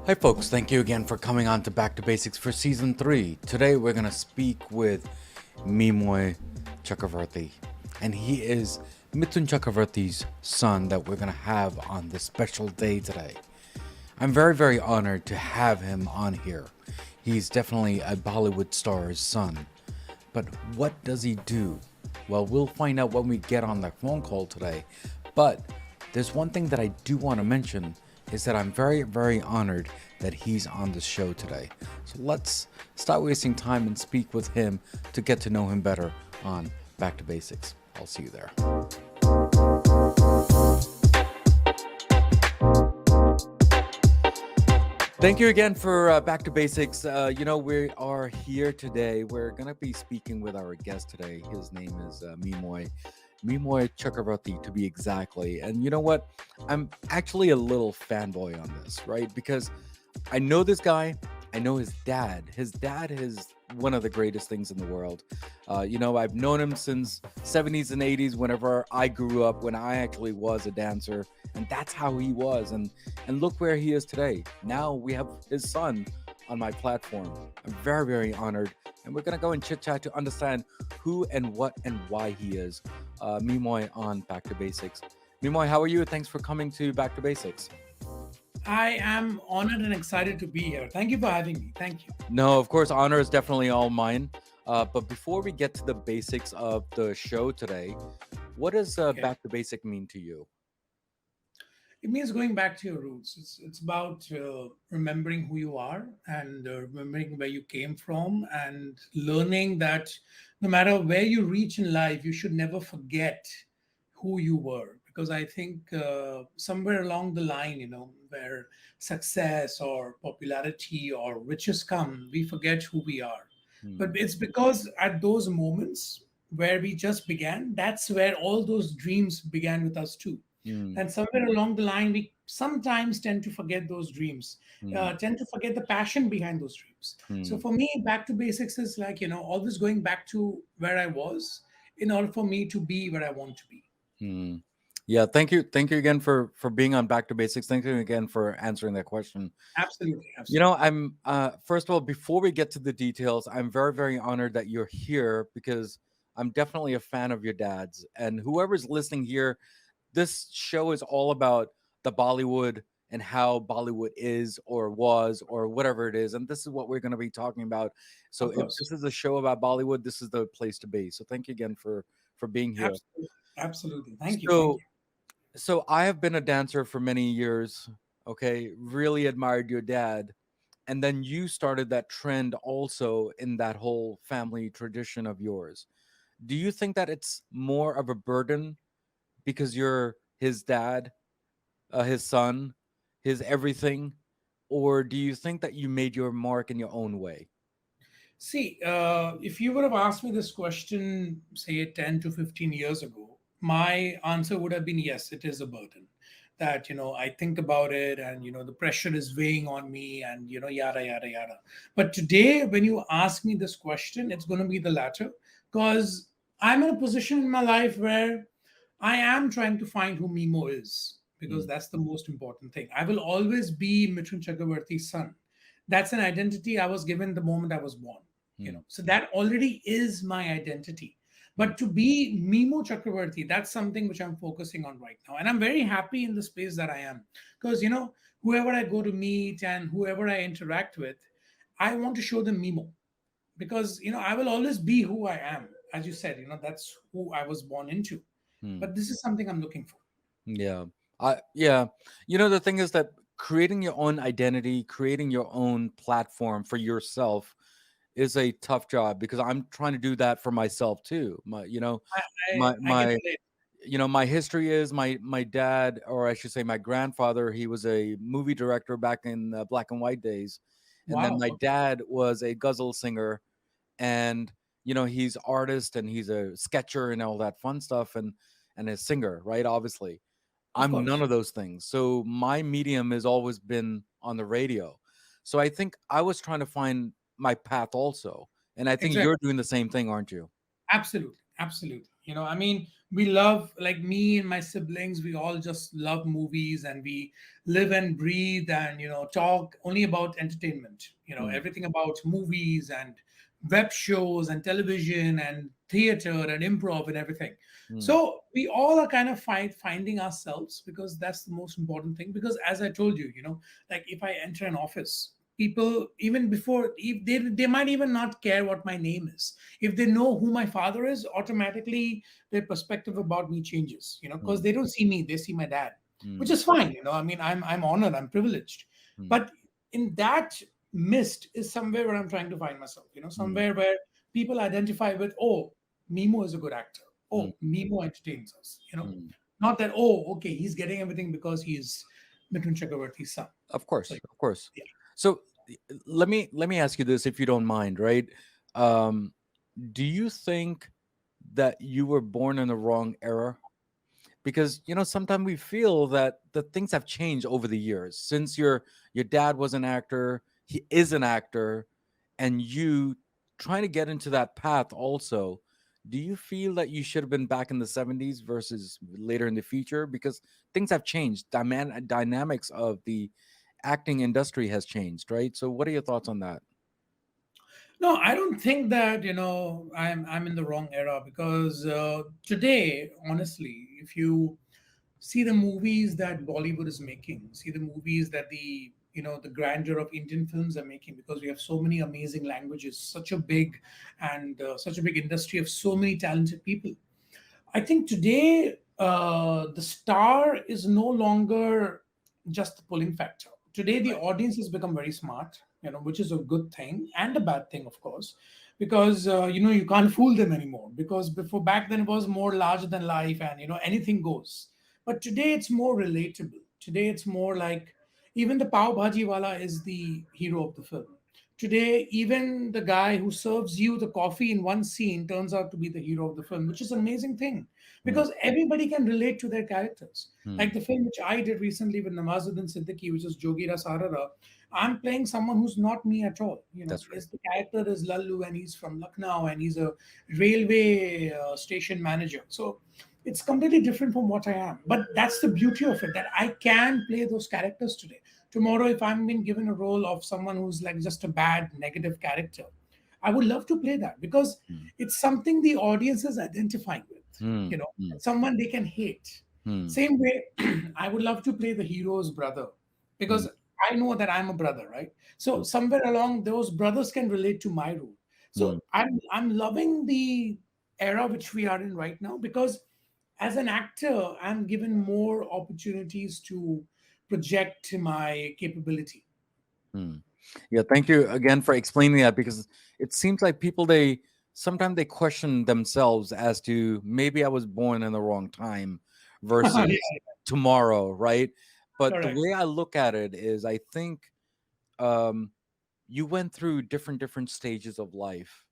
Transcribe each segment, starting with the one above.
Hi, folks. Thank you again for coming on to Back to Basics for Season 3. Today, we're going to speak with Mimoh Chakraborty, and he is Mithun Chakraborty's son that we're going to have on this special day today. I'm very, very honored to have him on here. He's definitely a Bollywood star's son. But what does he do? Well, we'll find out when we get on that phone call today. But there's one thing that I do want to mention is that I'm very, very honored that he's on the show today. So let's stop wasting time and speak with him to get to know him better on Back to Basics. I'll see you there. Thank you again for Back to Basics. We are here today. We're going to be speaking with our guest today. His name is Mimoh Chakraborty, to be exactly. And you know what? I'm actually a little fanboy on this, right? Because I know this guy. I know his dad. His dad is one of the greatest things in the world. I've known him since 70s and 80s, whenever I grew up, when I actually was a dancer. And that's how he was. And look where he is today. Now we have his son on my platform. I'm very, very honored. And we're going to go and chit chat to understand who and what and why he is. Mimoh on Back to Basics. Mimoh, how are you? Thanks for coming to Back to Basics. I am honored and excited to be here. Thank you for having me. Thank you. No, of course, honor is definitely all mine. But before we get to the basics of the show today, what does Okay. Back to Basic mean to you? It means going back to your roots. It's about remembering who you are and remembering where you came from and learning that no matter where you reach in life, you should never forget who you were. Because I think somewhere along the line, where success or popularity or riches come, we forget who we are. But Hmm. it's because at those moments where we just began, that's where all those dreams began with us too. Hmm. And somewhere along the line, we sometimes tend to forget those dreams, Hmm. tend to forget the passion behind those dreams. So Hmm. for me, back to basics is like, always going back to where I was in order for me to be where I want to be. Hmm. Yeah, thank you again for being on Back to Basics. Thank you again for answering that question. Absolutely. Absolutely. I'm first of all, before we get to the details, I'm very, very honored that you're here because I'm definitely a fan of your dad's. And whoever's listening here, this show is all about the Bollywood and how Bollywood is or was or whatever it is. And this is what we're going to be talking about. So Of if course. this is a show about Bollywood, this is the place to be. So thank you again for being here. Absolutely. Absolutely. Thank you. Thank So you. so I have been a dancer for many years. Okay, really admired your dad, and then you started that trend also in that whole family tradition of yours. Do you think that it's more of a burden because you're his dad, his son, his everything, or do you think that you made your mark in your own way? See, if you would have asked me this question, say 10 to 15 years ago, my answer would have been yes, it is a burden. That, I think about it and, the pressure is weighing on me and, yada, yada, yada. But today, when you ask me this question, it's going to be the latter because I'm in a position in my life where I am trying to find who Mimo is because Mm, that's the most important thing. I will always be Mithun Chakraborty's son. That's an identity I was given the moment I was born. mm, So that already is my identity. mm, But to be Mimo Chakraborty, that's something which I'm focusing on right now. And I'm very happy in the space that I am. Because, whoever I go to meet and whoever I interact with, I want to show them Mimo. Because, I will always be who I am. As you said, that's who I was born into. mm. But this is something I'm looking for. Yeah. Yeah. The thing is that creating your own identity, creating your own platform for yourself is a tough job because I'm trying to do that for myself too. I, My I can my relate. my history is my dad, or I should say my grandfather, he was a movie director back in black and white days. And then Wow. my Okay. dad was a ghazal singer, and he's artist and he's a sketcher and all that fun stuff, and a singer, right? Obviously. Of I'm none course. of those things. So my medium has always been on the radio. So I think I was trying to find my path also. And I think Exactly. you're doing the same thing, aren't you? Absolutely. Absolutely. I mean, we love, like me and my siblings, we all just love movies, and we live and breathe and talk only about entertainment. Mm, Everything about movies and web shows and television and theater and improv and everything. mm, So we all are kind of finding ourselves, because that's the most important thing. Because as I told you, like if I enter an office, people, even before, if they might even not care what my name is. If they know who my father is, automatically their perspective about me changes, because mm, they don't see me, they see my dad, which mm, is fine. I mean, I'm honored, I'm privileged. mm, But in that mist is somewhere where I'm trying to find myself, mm, somewhere where people identify with, oh, Mimo is a good actor, mm, oh, Mimo entertains us, mm. not that, oh, okay, he's getting everything because he's Mithun Chakraborty's son. Of So course, of course. yeah. So let me ask you this, if you don't mind, right? Um, do you think that you were born in the wrong era? Because sometimes we feel that the things have changed over the years since your dad was an actor, he is an actor, and you trying to get into that path also. Do you feel that you should have been back in the 70s versus later in the future? Because things have changed. Dynamics of the acting industry has changed, right? So what are your thoughts on that? No, I don't think that I'm in the wrong era, because today, honestly, if you see the movies that Bollywood is making, see the movies that the grandeur of Indian films are making, because we have so many amazing languages, such a big and such a big industry of so many talented people. I think today the star is no longer just the pulling factor. Today the Right. audience has become very smart, which is a good thing and a bad thing, of course, because you can't fool them anymore. Because before, back then, it was more larger than life, and anything goes. But today it's more relatable. Today it's more like, even the pav bhaji wala is the hero of the film. Today, even the guy who serves you the coffee in one scene turns out to be the hero of the film, which is an amazing thing, Hmm, because everybody can relate to their characters. hmm. Like the film which I did recently with Nawazuddin Siddiqui, which is Jogira Sarara, I'm playing someone who's not me at all. That's right. Is the character is Lallu, and he's from Lucknow, and he's a railway station manager. So it's completely different from what I am. But that's the beauty of it, that I can play those characters today. Tomorrow, if I'm being given a role of someone who's like just a bad, negative character, I would love to play that, because Hmm, it's something the audience is identifying with. hmm, hmm, Someone they can hate. hmm, Same way, I would love to play the hero's brother, hmm, because I know that I'm a brother, right? So hmm, somewhere along, those brothers can relate to my role. hmm. So I'm loving the era which we are in right now, because as an actor, I'm given more opportunities to project my capability. Hmm. Yeah, thank you again for explaining that, because it seems like people, they sometimes they question themselves as to maybe I was born in the wrong time Yeah, versus tomorrow, right? But the correct. way I look at it is, I think um, you went through different stages of life,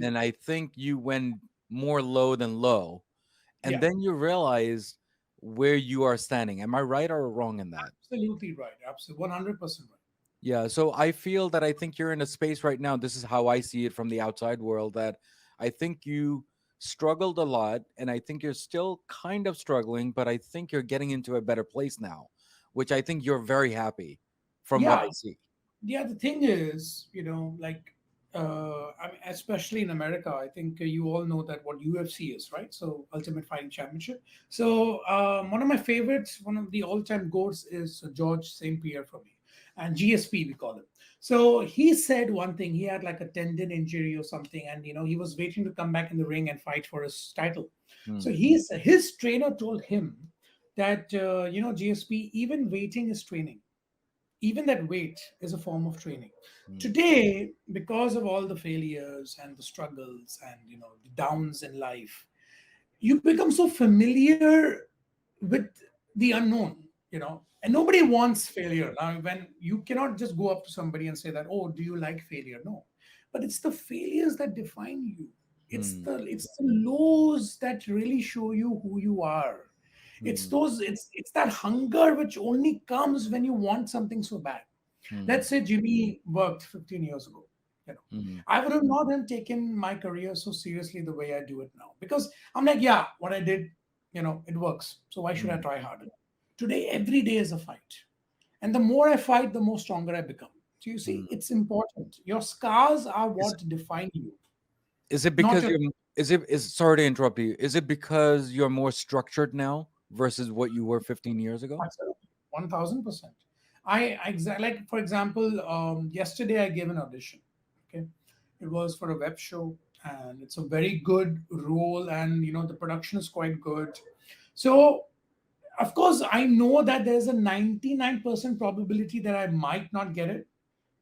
and Absolutely. I think you went more low than low, and Yeah, then you realize where you are standing. Am I right or wrong in that? absolutely right. Absolutely, 100% right. Yeah, so I feel that I think you're in a space right now. This is how I see it from the outside world, that I think you struggled a lot, and I think you're still kind of struggling, but I think you're getting into a better place now, which I think you're very happy from what Yeah, I see. yeah. The thing is, like, I mean, especially in America, I think you all know that what UFC is, right? So Ultimate Fighting Championship. So one of my favorites, one of the all-time goats, is George St. Pierre for me, and GSP we call him. So he said one thing. He had like a tendon injury or something, and he was waiting to come back in the ring and fight for his title. So Hmm, his trainer told him that GSP, even waiting is training. Even that wait is a form of training. hmm, Today, because of all the failures and the struggles and the downs in life, you become so familiar with the unknown, and nobody wants failure. Now, when you cannot just go up to somebody and say that, oh, do you like failure? No, but it's the failures that define you. it's hmm, the it's the lows that really show you who you are. It's hmm, those it's that hunger which only comes when you want something so bad. hmm, Let's say Jimmy worked 15 years ago. You know, Mm, I would have not have taken my career so seriously the way I do it now, because I'm like, yeah, what I did, it works. So why should I mm. try harder? Today, every day is a fight. And the more I fight, the more stronger I become. So you see, Mm. it's important. Your scars are Is what define you, is it not because your. is sorry to interrupt you. Is it because you're more structured now versus what you were 15 years ago? Absolutely, 1000%. Like, for example, yesterday I gave an audition. Okay, it was for a web show, and it's a very good role, and the production is quite good. So of course I know that there's a 99% probability that I might not get it,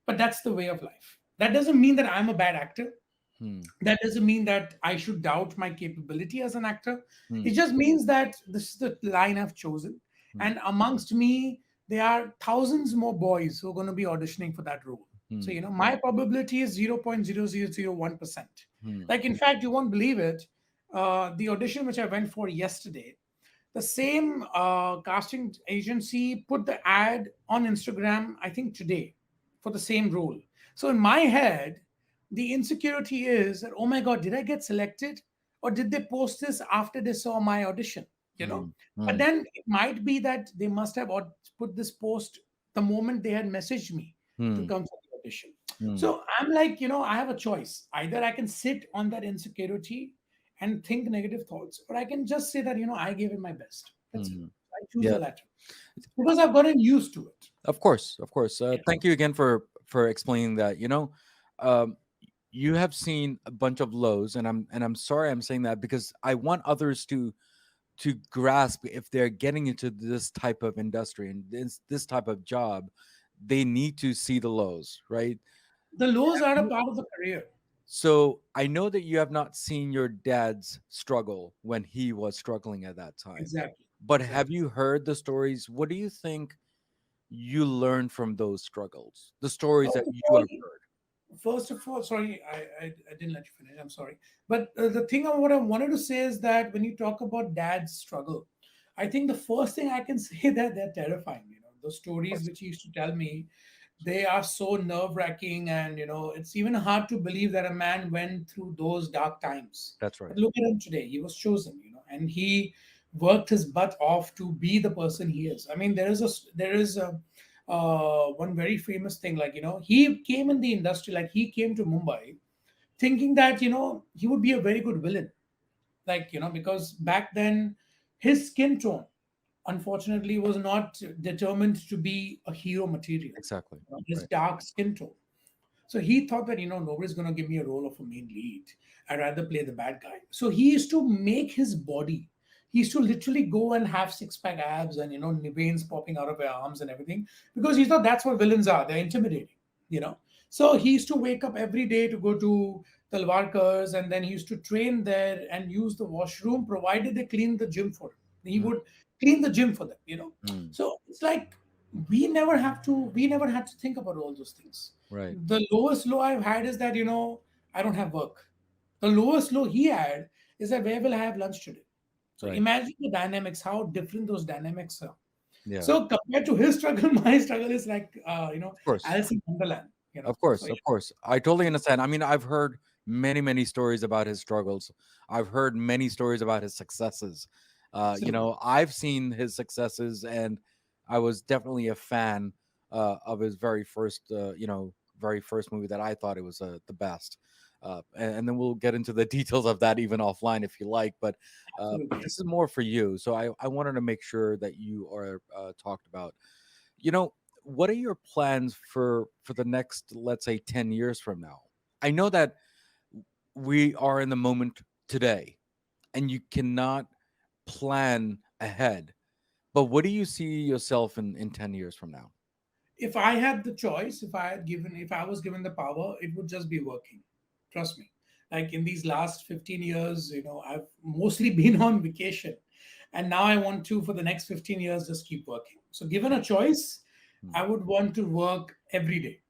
but that's the way of life. That doesn't mean that I'm a bad actor. Hmm. That doesn't mean that I should doubt my capability as an actor. It Hmm. just means that this is the line I've chosen. Hmm. And amongst me, there are thousands more boys who are going to be auditioning for that role. So, Hmm. my probability is 0.0001%. Hmm. Like, in fact, you won't believe it. The audition which I went for yesterday, the same casting agency put the ad on Instagram, I think today, for the same role. So in my head, the insecurity is that, oh my God, did I get selected? Or did they post this after they saw my audition? You know? Hmm. But Hmm. then it might be that they must have put this post the moment they had messaged me to Hmm. come for the audition. Hmm. So I'm like, I have a choice. Either I can sit on that insecurity and think negative thoughts, or I can just say that, I gave it my best. That's it. Hmm. I choose the Yeah. latter because I've gotten used to it. Of course, of course. Yeah. Thank you again for explaining that. Um, you have seen a bunch of lows, and I'm sorry I'm saying that because I want others to grasp if they're getting into this type of industry and this type of job, they need to see the lows, right? The lows are a part of the career. So I know that you have not seen your dad's struggle when he was struggling at that time, Exactly. but have Exactly. you heard the stories? What do you think you learned from those struggles, the stories First that of you all, have heard? sorry, I didn't let you finish. I'm sorry. But the thing of what I wanted to say is that when you talk about dad's struggle, I think the first thing I can say that they're terrifying. The Of stories course. which he used to tell me, they are so nerve wracking, and it's even hard to believe that a man went through those dark times. That's right. But look at him today. He was chosen, and he worked his butt off to be the person he is. I mean, there is a one very famous thing, like he came in the industry, like he came to Mumbai thinking that he would be a very good villain, like because back then his skin tone unfortunately was not determined to be a hero material. Exactly. His Right. dark skin tone. So he thought that nobody's going to give me a role of a main lead. I'd rather play the bad guy. So he used to make his body. He used to literally go and have six-pack abs and veins popping out of his arms and everything, because he thought that's what villains are. They're intimidating. You know. So he used to wake up every day to go to Talwarkars, and then he used to train there and use the washroom provided they clean the gym for him. He Mm, would clean the gym for them. mm, So it's like we never had to think about all those things. right. The lowest low I've had is that I don't have work. The lowest low he had is that where will I have lunch today? So Right. imagine the dynamics, how different those dynamics are. Yeah. So compared to his struggle, my struggle is like Of course. Alice in Wonderland. Of So course. yeah. Of course. I totally understand. I mean, I've heard many, many stories about his struggles. I've heard many stories about his successes. Absolutely. I've seen his successes, and I was definitely a fan of his very first movie that I thought it was the best. And then we'll get into the details of that even offline if you like. But Absolutely. this is more for you, so I wanted to make sure that you are talked about. you know what are your plans for the next, let's say, 10 years from now? I know that we are in the moment today and you cannot plan ahead, but what do you see yourself in 10 years from now? If I had the choice, if I was given the power, it would just be working. Trust me. Like in these last 15 years, I've mostly been on vacation. And now I want to, for the next 15 years, just keep working. So given a choice, Hmm, I would want to work every day.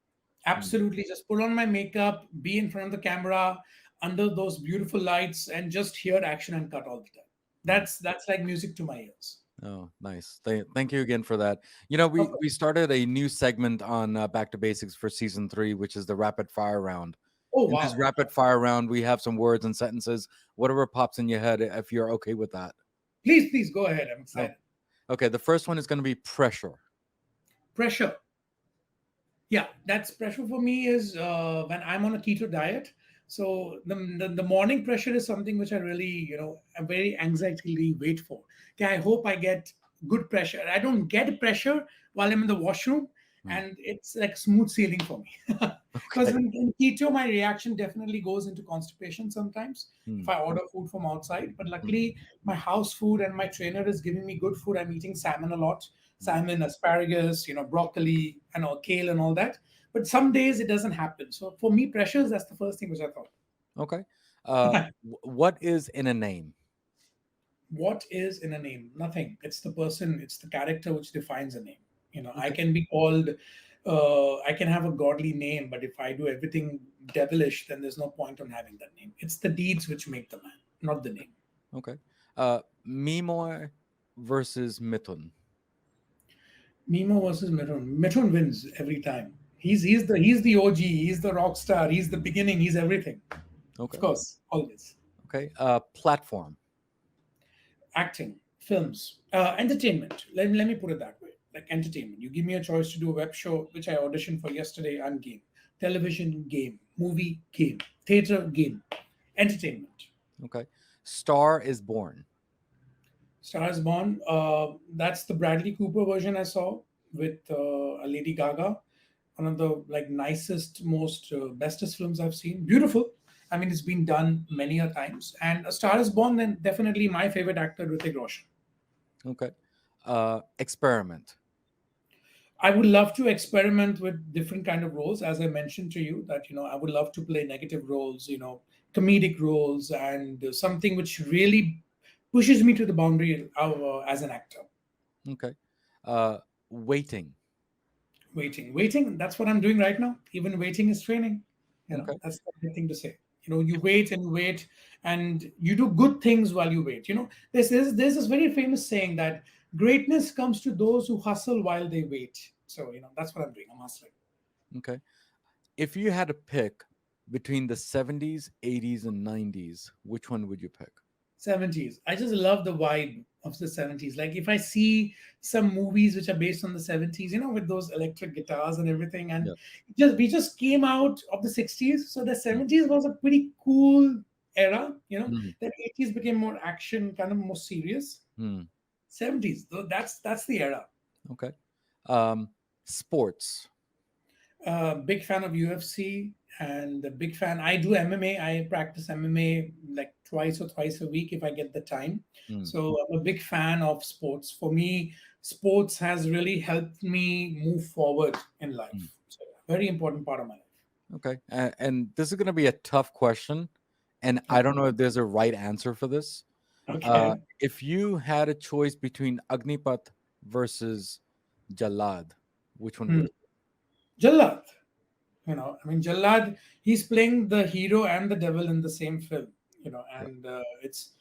hmm, Absolutely. Just put on my makeup, be in front of the camera, under those beautiful lights, and just hear action and cut all the time. hmm. That's like music to my ears. Oh, nice. Thank you again for that. You know, Okay. we started a new segment on Back to Basics for season 3, which is the rapid fire round. Oh In this wow. rapid fire round, we have some words and sentences, whatever pops in your head, if you're okay with that. Please go ahead. I'm Oh, excited. okay. The first one is going to be pressure. Pressure. Yeah, that's pressure for me is when I'm on a keto diet. So the morning pressure is something which I really, I'm very anxiety wait for. Okay, I hope I get good pressure. I don't get pressure while I'm in the washroom, Hmm. and it's like smooth sailing for me. Because Okay. when in keto, my reaction definitely goes into constipation sometimes if Hmm. I order food from outside. But Hmm. luckily, my house food and my trainer is giving me good food. I'm eating salmon a lot, Hmm. salmon, asparagus, broccoli, and all kale and all that. But some days it doesn't happen. So for me, pressures, that's the first thing which I thought. Okay. What is in a name? What is in a name? Nothing. It's the person, it's the character which defines a name. I Okay. can be called, I can have a godly name, but if I do everything devilish, then there's no point on having that name. It's the deeds which make the man, not the name. Okay. Mimoy versus Mithun. Mimo versus Mithun. Mithun wins every time. He's the OG. He's the rock star. He's the beginning. He's everything. Of Okay. course, always. Okay. Platform. Acting, films, entertainment. Let me put it that way. Like entertainment. You give me a choice to do a web show, which I auditioned for yesterday, I'm game. Television, game. Movie, game. Theater, game. Entertainment. Okay. Star is Born. Stars Born. That's the Bradley Cooper version I saw with a Lady Gaga. One of the like nicest, most bestest films I've seen. Beautiful. I mean, it's been done many a times. And A Star Is Born. Then definitely my favorite actor, Hrithik Roshan. Okay. Experiment. I would love to experiment with different kind of roles, as I mentioned to you. That I would love to play negative roles, comedic roles, and something which really pushes me to the boundary as an actor. Okay. Uh, Waiting. Waiting. That's what I'm doing right now. Even waiting is training. Okay. That's the right thing to say. You wait and wait, and you do good things while you wait. There's this very famous saying that greatness comes to those who hustle while they wait. So that's what I'm doing. I'm hustling. Okay. If you had to pick between the 70s, 80s, and 90s, which one would you pick? 70s. I just love the vibe of the 70s. Like if I see some movies which are based on the 70s, with those electric guitars and everything, and Yeah. we just came out of the 60s. So the Mm. 70s was a pretty cool era. Mm. Then 80s became more action, kind of more serious. Mm. 70s, though that's the era. Okay. Um, Sports. Big fan of UFC and a big fan. I do MMA. I practice MMA like twice or thrice a week if I get the time. Mm. So I'm a big fan of sports. For me, sports has really helped me move forward in Mm. life. So very important part of my life. Okay. And this is going to be a tough question. And I don't Okay. know if there's a right answer for this. Okay. If you had a choice between Agnipath versus Jalad, which one would Hmm. it Jallad. I mean, Jallad, he's playing the hero and the devil in the same film, be? and it's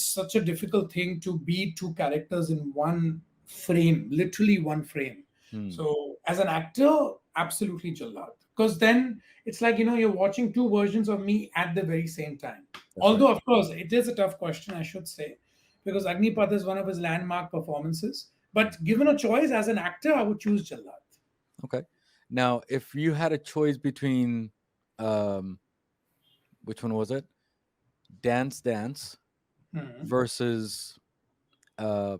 such a difficult thing to be two characters in one frame, literally one frame. Yeah. Mm. So, as an actor, absolutely Jallad, because then it's like you're watching two versions of me at the very same time. That's right. Although, of course, it is a tough question, I should say, because Agnipath is one of his landmark performances. Mm. But given a choice as an actor, I would choose Jallad. Okay. Now, if you had a choice between, um, which one was it? Dance Dance Hmm. versus uh,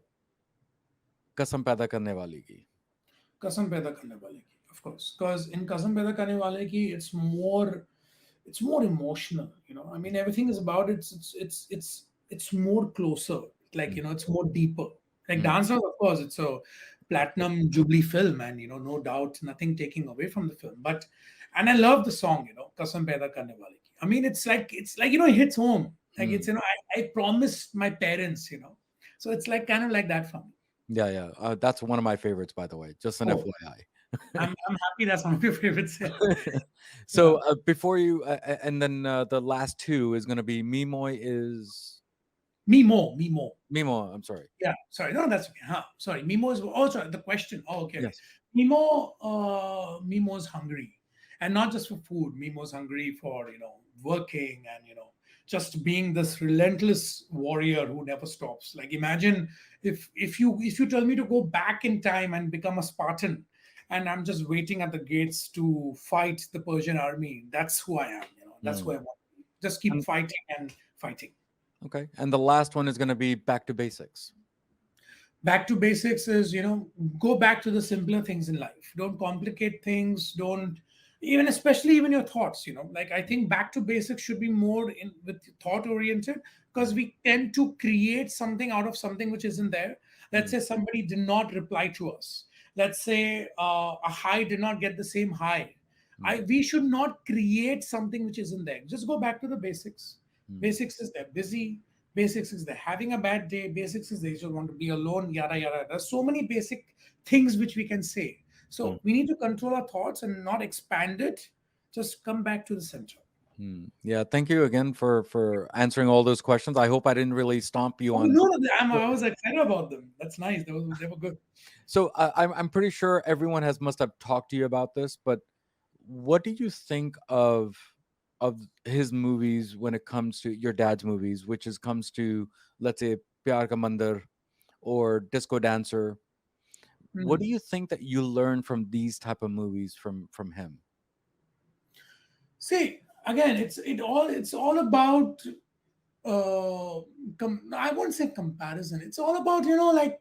Kasam Paida Karne Wali Ki. कसम पैदा करने वाले की of course because in कसम पैदा करने वाले की it's more emotional. I mean everything is about it's more closer, like Mm. it's more deeper. Like Mm. Dance Dance, of course, it's a platinum jubilee film, and no doubt, nothing taking away from the film, but and I love the song, कसम पैदा करने वाले की. I mean it's like it hits home, like Mm. it's I promised my parents, so it's like kind of like that for me. Yeah, yeah. That's one of my favorites, by the way. Just an Oh, FYI. I'm happy that's one of your favorites. Yeah. So Yeah. before you, and then the last two is going to be Mimoy is. Mimo. Mimo, I'm sorry. Yeah, sorry. No, that's okay. Huh. Sorry. Mimo is also the question. Oh, okay, okay. Yes. Mimo's hungry, and not just for food. Mimo's hungry for working and just being this relentless warrior who never stops. Like imagine if you tell me to go back in time and become a Spartan, and I'm just waiting at the gates to fight the Persian army. That's who I am. That's who I Mm. want to be. Just keep And fighting and fighting. okay. And the last one is going to be back to basics. Back to basics is go back to the simpler things in life. Don't complicate things. Don't even especially even your thoughts. Like I think back to basics should be more in with thought oriented, because we tend to create something out of something which isn't there. Let's Mm. say somebody did not reply to us. Let's say a high did not get the same high. Mm. We should not create something which isn't there. Just go back to the basics. Mm. Basics is they're busy. Basics is they're having a bad day. Basics is they just want to be alone. Yada yada. There's so many basic things which we can say. Mm. So we need to control our thoughts and not expand it. Just come back to the center. Mm. Yeah, thank you again for answering all those questions. I hope I didn't really stomp you Oh on. no, no, I was excited about them. That's nice. They were good. So I'm pretty sure everyone has must have talked to you about this, but what do you think of his movies when it comes to your dad's movies, which is comes to, let's say, Pyar Ka Mandir or Disco Dancer? What Hmm. do you think that you learn from these type of movies from him? See, again, it's all about I won't say comparison. It's all about like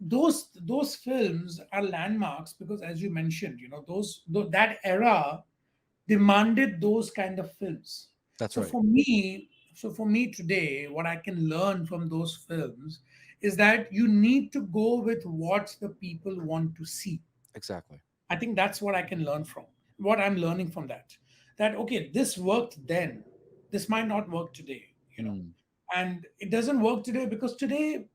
those films are landmarks because, as you mentioned, that era demanded those kind of films. That's So right. for me, today, what I can learn from those films is that you need to go with what the people want to see. Exactly. I think that's what I can learn from. What I'm learning from that. That okay, this worked then. This might not work today, Mm. and it doesn't work today because today,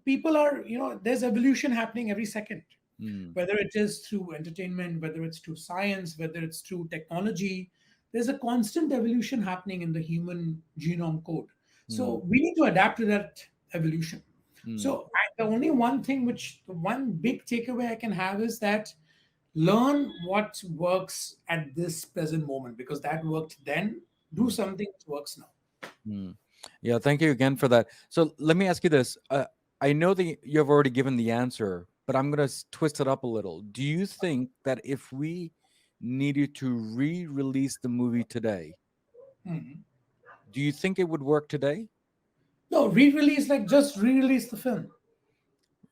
people are, there's evolution happening every second, Mm. whether it is through entertainment, whether it's through science, whether it's through technology. There's a constant evolution happening in the human genome code. Mm. So we need to adapt to that evolution. Mm. So the only one thing the one big takeaway I can have is that learn what works at this present moment because that worked then. Do Mm. something that works now. Mm. Yeah, thank you again for that. So let me ask you this. I know that you have already given the answer, but I'm going to twist it up a little. Do you think that if we needed to re-release the movie today, Mhm. do you think it would work today? No, re-release, like just re-release the film.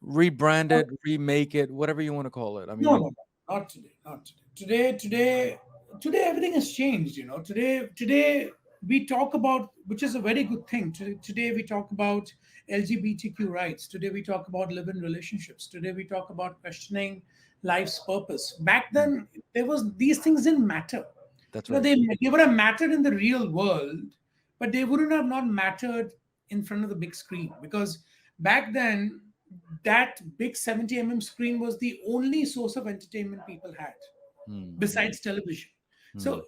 Rebrand it, remake it, whatever you want to call it. I No, no, mean, no, not today. Not today. Today, everything has changed. Today we talk about, which is a very good thing. Today we talk about LGBTQ rights. Today we talk about live-in relationships. Today we talk about questioning life's purpose. Back mm, then, these things didn't matter. that's You know, right. they would have mattered in the real world, but they wouldn't have not mattered in front of the big screen because back then that big 70 screen was the only source of entertainment people had Mm, besides television. mm, So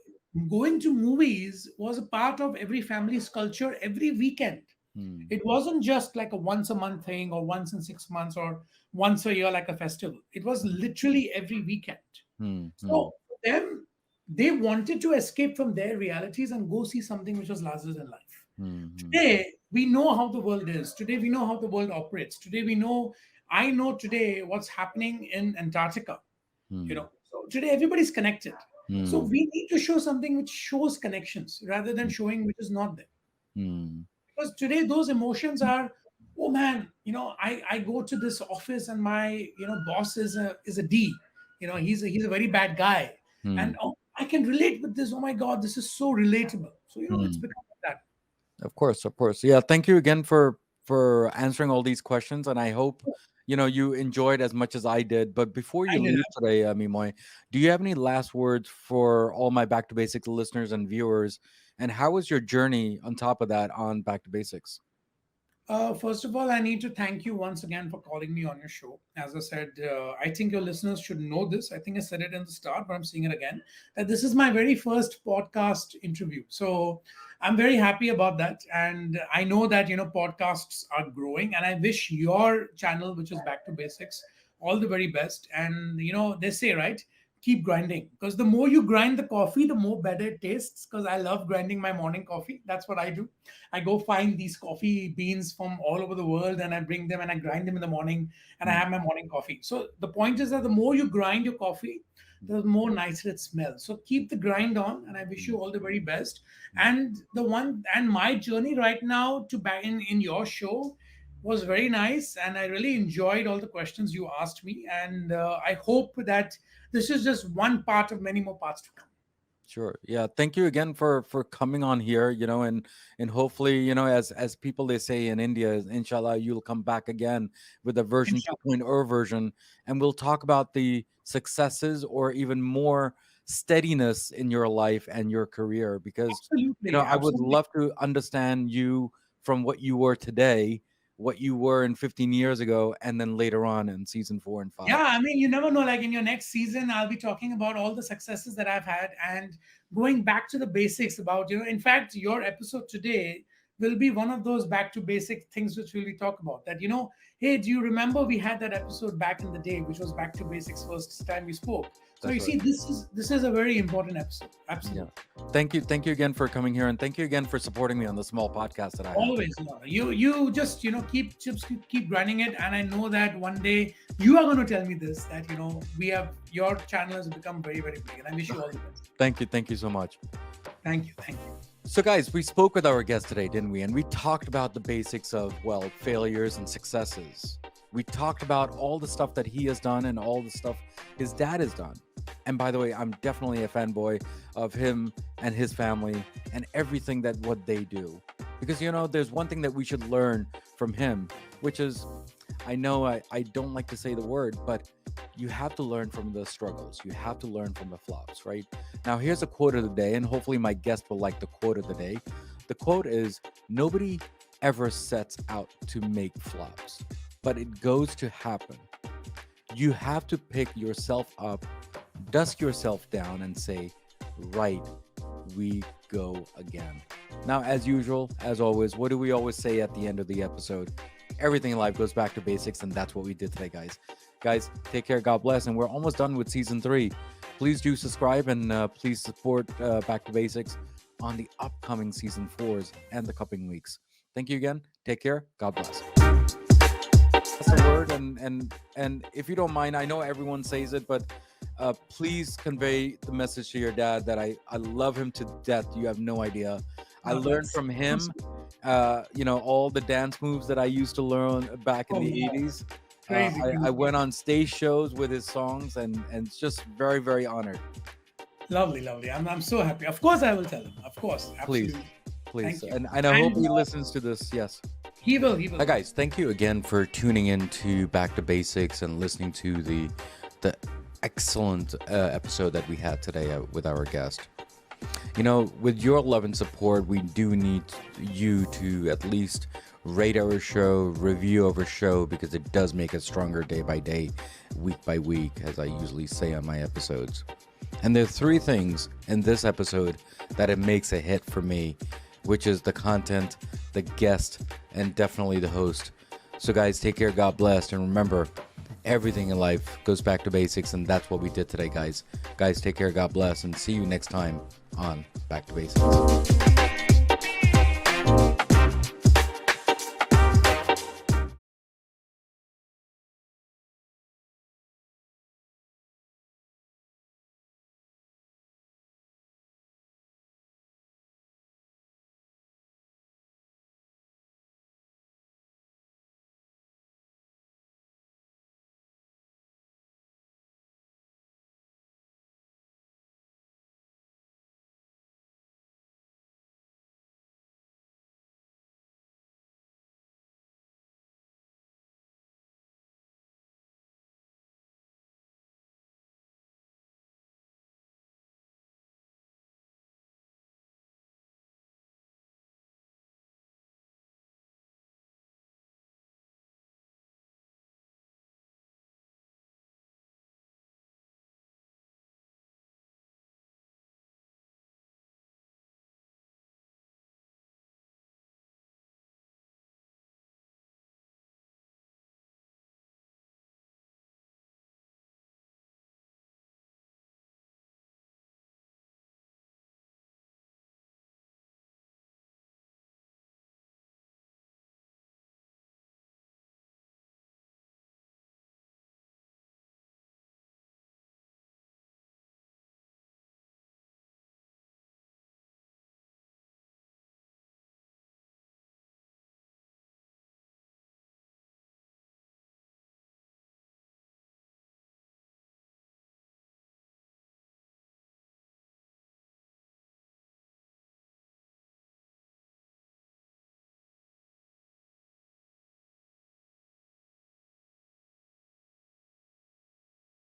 going to movies was a part of every family's culture every weekend. mm, It wasn't just like a once a month thing or once in 6 months or once a year like a festival. It was literally every weekend. mm, mm, So for them, they wanted to escape from their realities and go see something which was larger than life. mm, Today, we know how the world is. Today, we know how the world operates. Today, I know today what's happening in Antarctica. mm, So today everybody's connected. So mm, we need to show something which shows connections rather than showing which is not there. mm, Because today those emotions are, oh man, I go to this office and my boss is a D. He's a very bad guy. And mm, oh, I can relate with this. Oh my God, this is so relatable. So it's mm. become like that. Of course, of course. Yeah, thank you again for answering all these questions, and I hope you enjoyed as much as I did. But before I you did. leave today, Mimoy, do you have any last words for all my Back to Basics listeners and viewers? And how was your journey on top of that on Back to Basics? First of all, I need to thank you once again for calling me on your show. As I said, I think your listeners should know this. I think I said it in the start, but I'm saying it again that this is my very first podcast interview. So I'm very happy about that. And I know that, podcasts are growing, and I wish your channel, which is Back to Basics, all the very best. And, they say, right? Keep grinding, because the more you grind the coffee, the more better it tastes. Because I love grinding my morning coffee. That's what I do. I go find these coffee beans from all over the world, and I bring them and I grind them in the morning, and I Mm, have my morning coffee. So the point is that the more you grind your coffee, the more nicer it smells. So keep the grind on, and I wish you mm, all the very best. mm. And the one and my journey right now to back in your show was very nice, and I really enjoyed all the questions you asked me. And I hope that this is just one part of many more parts to come. Sure. Yeah. Thank you again for coming on here. And hopefully, as people they say in India, inshallah, you'll come back again with a version Inshallah. 2.0 version, and we'll talk about the successes or even more steadiness in your life and your career. Because Absolutely, I would absolutely. love to understand you from what you were today, what you were in 15 years ago, and then later on in season 4 and 5. Yeah, I mean, you never know. Like in your next season, I'll be talking about all the successes that I've had and going back to the basics about, in fact, your episode today will be one of those back to basic things which we'll be talk about. That, hey, do you remember we had that episode back in the day, which was back to basics first time we spoke? So That's you right. see, this is a very important episode. Yeah. Absolutely. Thank you again for coming here, and thank you again for supporting me on the small podcast that I have. Always, you just keep grinding it, and I know that one day you are going to tell me this that we have your channel has become very very big, and I wish you all the best. Thank you so much. Thank you. So, guys, we spoke with our guest today, didn't we? And we talked about the basics of, well, failures and successes. We talked about all the stuff that he has done and all the stuff his dad has done. And by the way, I'm definitely a fanboy of him and his family and everything that what they do. Because, there's one thing that we should learn from him, which is I know I don't like to say the word, but you have to learn from the struggles. You have to learn from the flops, right? Now, here's a quote of the day, and hopefully my guest will like the quote of the day. The quote is: nobody ever sets out to make flops, but it goes to happen. You have to pick yourself up, dust yourself down, and say, right, we go again. Now, as usual, as always, what do we always say at the end of the episode? Everything in life goes back to basics, and that's what we did today, guys. Guys, take care, God bless, and we're almost done with season 3. Please do subscribe and please support Back to Basics on the upcoming season 4s and the coming weeks. Thank you again. Take care. God bless. That's the word, and if you don't mind, I know everyone says it, but please convey the message to your dad that I love him to death. You have no idea. I Oh, learned that's from him, awesome. all the dance moves that I used to learn back in Oh the wow, 80s. crazy, I crazy. went on stage shows with his songs, and it's just very, very honored. Lovely, lovely. I'm so happy. Of course, I will tell him. Of course, Please, absolutely. please, Thank you. and I hope And he listens to this. Yes. he will, he will. Hi guys, thank you again for tuning in to Back to Basics and listening to the excellent episode that we had today with our guest. With your love and support, we do need you to at least rate our show, review our show, because it does make us stronger day by day, week by week, as I usually say on my episodes. And there are 3 things in this episode that it makes a hit for me, which is the content, the guest, and definitely the host. So, guys, take care, God bless, and remember, everything in life goes back to basics, and that's what we did today, guys. Guys, take care, God bless, and see you next time on Back to Basics.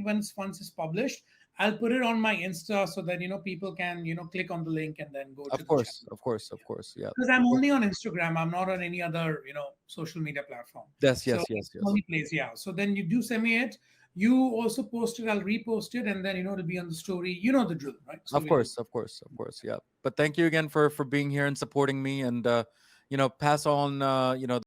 once it's published, I'll put it on my Insta so that people can click on the link and then go to Of the course, channel. of course, of course. Yeah. Because I'm only on Instagram. I'm not on any other, social media platform. Yes, So yes, it's yes, the yes. only place, yeah. So then you do send me it. You also post it, I'll repost it, and then it'll be on the story. You know the drill, right? So Of we'll do. course, of course, of course. Yeah. But thank you again for being here and supporting me, and pass on the